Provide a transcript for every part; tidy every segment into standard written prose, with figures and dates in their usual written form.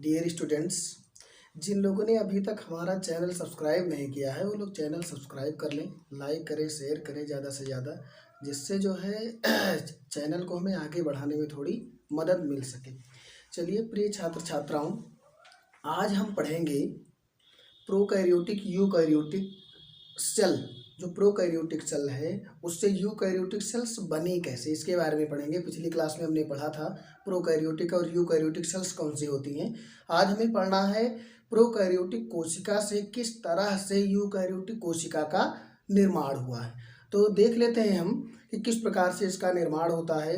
Dear students, जिन लोगों ने अभी तक हमारा चैनल सब्सक्राइब नहीं किया है वो लोग चैनल सब्सक्राइब कर लें, लाइक करें, शेयर करें ज़्यादा से ज़्यादा, जिससे जो है चैनल को हमें आगे बढ़ाने में थोड़ी मदद मिल सके। चलिए प्रिय छात्र छात्राओं, आज हम पढ़ेंगे प्रोकैरियोटिक यूकैरियोटिक सेल। जो प्रोकैरियोटिक सेल है उससे यूकैरियोटिक सेल्स बने कैसे, इसके बारे में पढ़ेंगे। पिछली क्लास में हमने पढ़ा था प्रोकैरियोटिक और यूकैरियोटिक सेल्स कौन सी होती हैं। आज हमें पढ़ना है प्रोकैरियोटिक कोशिका से किस तरह से यूकैरियोटिक कोशिका का निर्माण हुआ है। तो देख लेते हैं हम कि किस प्रकार से इसका निर्माण होता है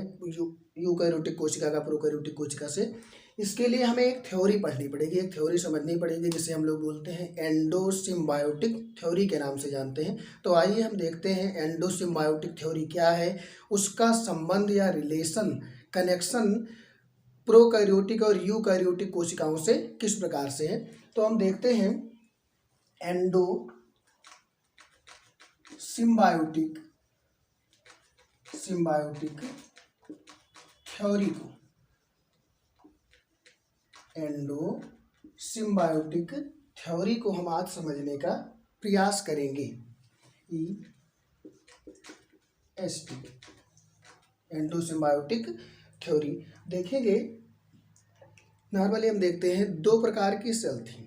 यूकैरियोटिक कोशिका का प्रोकैरियोटिक कोशिका से। इसके लिए हमें एक थ्योरी पढ़नी पड़ेगी, एक थ्योरी समझनी पड़ेगी, जिसे हम लोग बोलते हैं एंडोसिम्बायोटिक थ्योरी के नाम से जानते हैं। तो आइए हम देखते हैं एंडोसिम्बायोटिक थ्योरी क्या है, उसका संबंध या रिलेशन, कनेक्शन प्रोकैरियोटिक और यूकैरियोटिक कोशिकाओं से किस प्रकार से है। तो हम देखते हैं एंडोसिम्बायोटिक थ्योरी को। एंडोसिम्बायोटिक थ्योरी को हम आज समझने का प्रयास करेंगे। EST एंडोसिम्बायोटिक थ्योरी देखेंगे। नॉर्मली हम देखते हैं दो प्रकार की सेल थी।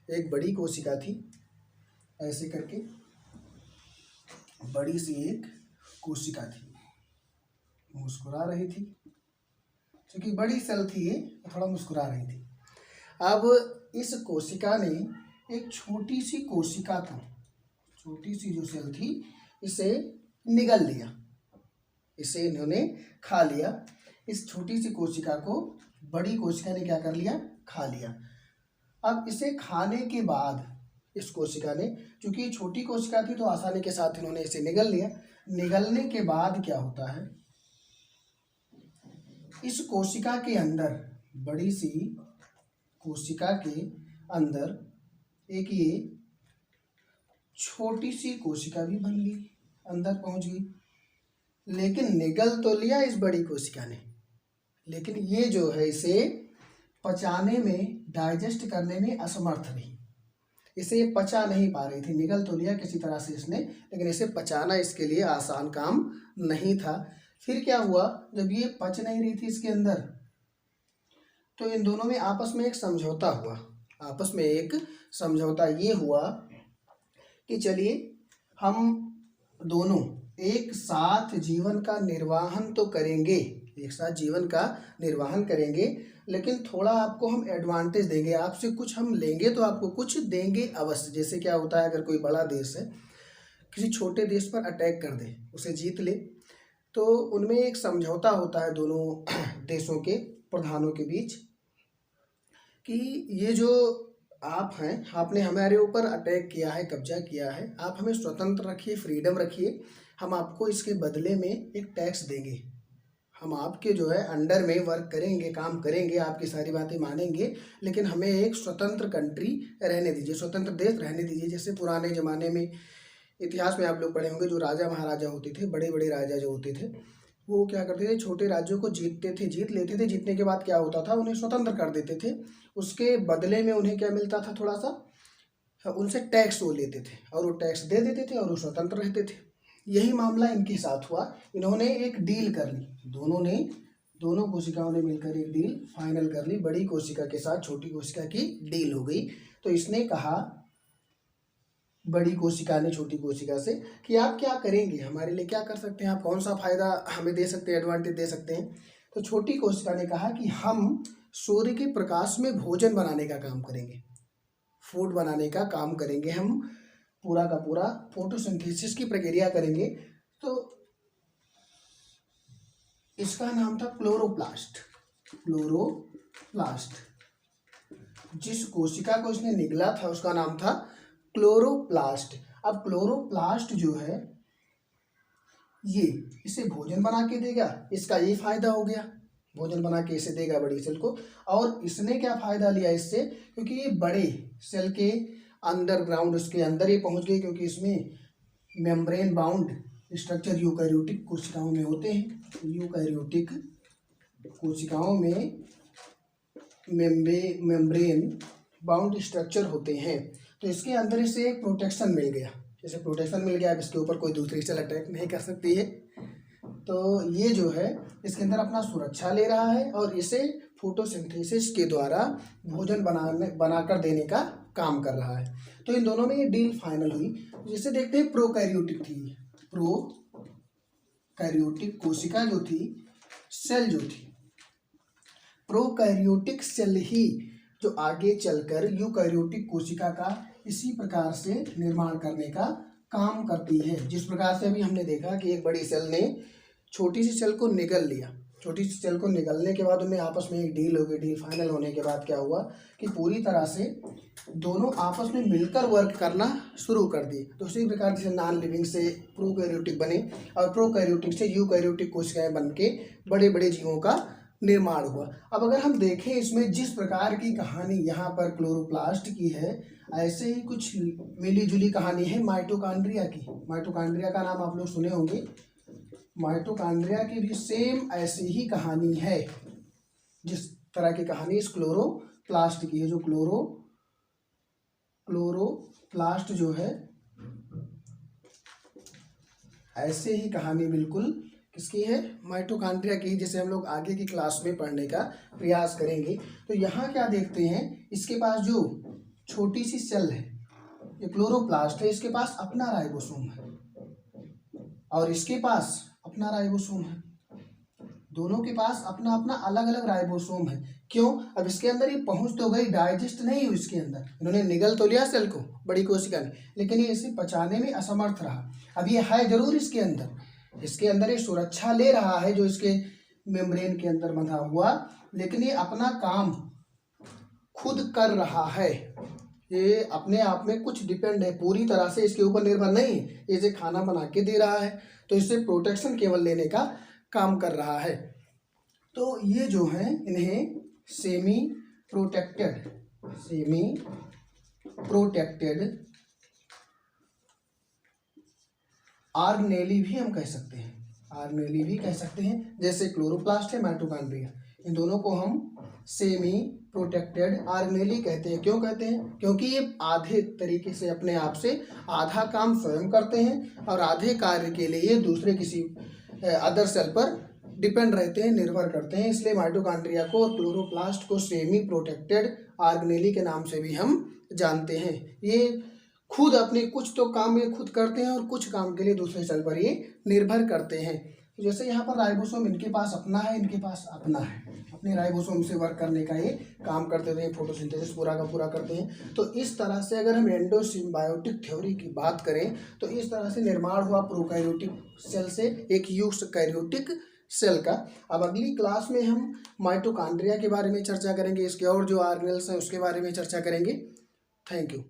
एक बड़ी कोशिका थी, ऐसे करके बड़ी सी एक कोशिका थी, मुस्कुरा रही थी। क्योंकि बड़ी सेल थी ये, थोड़ा मुस्कुरा रही थी। अब इस कोशिका ने एक छोटी सी कोशिका को, छोटी सी जो सेल थी, इसे निगल लिया, इसे इन्होंने खा लिया। इस छोटी सी कोशिका को बड़ी कोशिका ने क्या कर लिया, खा लिया। अब इसे खाने के बाद इस कोशिका ने, चूंकि छोटी कोशिका थी तो आसानी के साथ इन्होंने इसे निगल लिया। निगलने के बाद क्या होता है, इस कोशिका के अंदर, बड़ी सी कोशिका के अंदर एक ये छोटी सी कोशिका भी बन गई, अंदर पहुंच गई। लेकिन निगल तो लिया इस बड़ी कोशिका ने, लेकिन ये जो है इसे पचाने में, डाइजेस्ट करने में असमर्थ रही। इसे ये पचा नहीं पा रही थी। निगल तो लिया किसी तरह से इसने, लेकिन इसे पचाना इसके लिए आसान काम नहीं था। फिर क्या हुआ, जब ये पच नहीं रही थी इसके अंदर, तो इन दोनों में आपस में एक समझौता हुआ। आपस में एक समझौता ये हुआ कि चलिए हम दोनों एक साथ जीवन का निर्वाहन तो करेंगे, एक साथ जीवन का निर्वाहन करेंगे, लेकिन थोड़ा आपको हम एडवांटेज देंगे, आपसे कुछ हम लेंगे तो आपको कुछ देंगे अवश्य। जैसे क्या होता है, अगर कोई बड़ा देश है किसी छोटे देश पर अटैक कर दे, उसे जीत ले, तो उनमें एक समझौता होता है दोनों देशों के प्रधानों के बीच कि ये जो आप हैं, आपने हमारे ऊपर अटैक किया है, कब्जा किया है, आप हमें स्वतंत्र रखिए, फ्रीडम रखिए, हम आपको इसके बदले में एक टैक्स देंगे, हम आपके जो है अंडर में वर्क करेंगे, काम करेंगे, आपकी सारी बातें मानेंगे, लेकिन हमें एक स्वतंत्र कंट्री रहने दीजिए, स्वतंत्र देश रहने दीजिए। जैसे पुराने ज़माने में इतिहास में आप लोग पढ़े होंगे, जो राजा महाराजा होते थे, बड़े बड़े राजा जो होते थे, वो क्या करते थे, छोटे राज्यों को जीतते थे, जीत लेते थे। जीतने के बाद क्या होता था, उन्हें स्वतंत्र कर देते थे। उसके बदले में उन्हें क्या मिलता था, थोड़ा सा उनसे टैक्स वो लेते थे और वो टैक्स दे देते थे और वो स्वतंत्र रहते थे। यही मामला इनके साथ हुआ। इन्होंने एक डील कर ली, दोनों कोशिकाओं ने मिलकर एक डील फाइनल कर ली। बड़ी कोशिका के साथ छोटी कोशिका की डील हो गई। तो इसने कहा, बड़ी कोशिका ने छोटी कोशिका से, कि आप क्या करेंगे, हमारे लिए क्या कर सकते हैं, आप कौन सा फायदा हमें दे सकते हैं, एडवांटेज दे सकते हैं। तो छोटी कोशिका ने कहा कि हम सूर्य के प्रकाश में भोजन बनाने का काम करेंगे, फूड बनाने का काम करेंगे, हम पूरा का पूरा फोटोसिंथेसिस की प्रक्रिया करेंगे। तो इसका नाम था क्लोरोप्लास्ट। जिस कोशिका को इसने निगला था उसका नाम था क्लोरोप्लास्ट। अब क्लोरोप्लास्ट जो है ये इसे भोजन बना के देगा, इसका ये फायदा हो गया, भोजन बना के इसे देगा बड़ी सेल को। और इसने क्या फायदा लिया इससे, क्योंकि ये बड़े सेल के अंडरग्राउंड, उसके अंदर ये पहुंच गई, क्योंकि इसमें मेम्ब्रेन बाउंड स्ट्रक्चर यूकैरियोटिक कोशिकाओं में होते हैं। यूकैरियोटिक कोशिकाओं में मेम्ब्रेन बाउंड स्ट्रक्चर होते हैं। तो इसके अंदर इसे एक प्रोटेक्शन मिल गया, जैसे प्रोटेक्शन मिल गया, अब इसके ऊपर कोई दूसरी सेल अटैक नहीं कर सकती है। तो ये जो है इसके अंदर अपना सुरक्षा ले रहा है और इसे फोटोसिंथेसिस के द्वारा भोजन बनाकर देने का काम कर रहा है। तो इन दोनों में ये डील फाइनल हुई। जिसे देखते हैं प्रोकैरियोटिक थी, प्रोकैरियोटिक कोशिका जो थी, सेल जो थी, प्रोकैरियोटिक सेल ही जो आगे चलकर यूकैरियोटिक कोशिका का इसी प्रकार से निर्माण करने का काम करती है। जिस प्रकार से अभी हमने देखा कि एक बड़ी सेल ने छोटी सी सेल को निगल लिया, छोटी सी सेल को निगलने के बाद उनमें आपस में एक डील हो गई। डील फाइनल होने के बाद क्या हुआ कि पूरी तरह से दोनों आपस में मिलकर वर्क करना शुरू कर दिए। तो उसी प्रकार से नॉन लिविंग से प्रोकैरियोटिक बने और प्रोकैरियोटिक से यूकैरियोटिक कोशिकाएं बन के बड़े बड़े जीवों का निर्माण हुआ। अब अगर हम देखें इसमें जिस प्रकार की कहानी यहाँ पर क्लोरोप्लास्ट की है, ऐसे ही कुछ मिली जुली कहानी है माइटोकॉन्ड्रिया की। माइटोकॉन्ड्रिया का नाम आप लोग सुने होंगे। माइटोकॉन्ड्रिया की भी सेम ऐसी ही कहानी है जिस तरह की कहानी इस क्लोरोप्लास्ट की है। जो क्लोरोप्लास्ट जो है, ऐसे ही कहानी बिल्कुल किसकी है, माइटोकॉन्ड्रिया की, जिसे हम लोग आगे की क्लास में पढ़ने का प्रयास करेंगे। तो यहाँ क्या देखते हैं, इसके पास जो छोटी सी सेल है, ये क्लोरोप्लास्ट है, इसके पास अपना राइबोसोम है और इसके पास अपना राइबोसोम है। दोनों के पास अपना अपना अलग अलग राइबोसोम है। क्यों? अब इसके अंदर ये पहुंच तो गई, डाइजेस्ट नहीं हुई इसके अंदर, इन्होंने निगल तो लिया सेल को, बड़ी कोशिका ने, लेकिन ये इसे पचाने में असमर्थ रहा। अब ये है जरूर इसके अंदर ये सुरक्षा ले रहा है जो इसके मेम्ब्रेन के अंदर बंधा हुआ, लेकिन ये अपना काम खुद कर रहा है। ये अपने आप में कुछ डिपेंड है, पूरी तरह से इसके ऊपर निर्भर नहीं है। इसे खाना बना के दे रहा है, तो इससे प्रोटेक्शन केवल लेने का काम कर रहा है। तो ये जो है इन्हें सेमी प्रोटेक्टेड ऑर्गेनेली भी हम कह सकते हैं, ऑर्गेनेली भी कह सकते हैं। जैसे क्लोरोप्लास्ट है, माइटोकॉन्ड्रिया, इन दोनों को हम सेमी प्रोटेक्टेड ऑर्गेनेली कहते हैं। क्यों कहते हैं? क्योंकि ये आधे तरीके से अपने आप से आधा काम स्वयं करते हैं और आधे कार्य के लिए दूसरे किसी अदर सेल पर डिपेंड रहते हैं, निर्भर करते हैं। इसलिए माइटोकॉन्ड्रिया को और क्लोरोप्लास्ट को सेमी प्रोटेक्टेड ऑर्गेनेली के नाम से भी हम जानते हैं। ये खुद अपने कुछ तो काम ये खुद करते हैं और कुछ काम के लिए दूसरे सेल पर ये निर्भर करते हैं। जैसे यहाँ पर राइबोसोम इनके पास अपना है, इनके पास अपना है, अपने राइबोसोम से वर्क करने का ये काम करते हैं, फोटोसिंथेसिस पूरा का पूरा करते हैं। तो इस तरह से अगर हम एंडोसिम्बायोटिक थ्योरी की बात करें तो इस तरह से निर्माण हुआ प्रोकैरियोटिक सेल से एक यूकैरियोटिक सेल का। अब अगली क्लास में हम माइटोकॉन्ड्रिया के बारे में चर्चा करेंगे, इसके और जो ऑर्गेनेल्स हैं उसके बारे में चर्चा करेंगे। Thank you.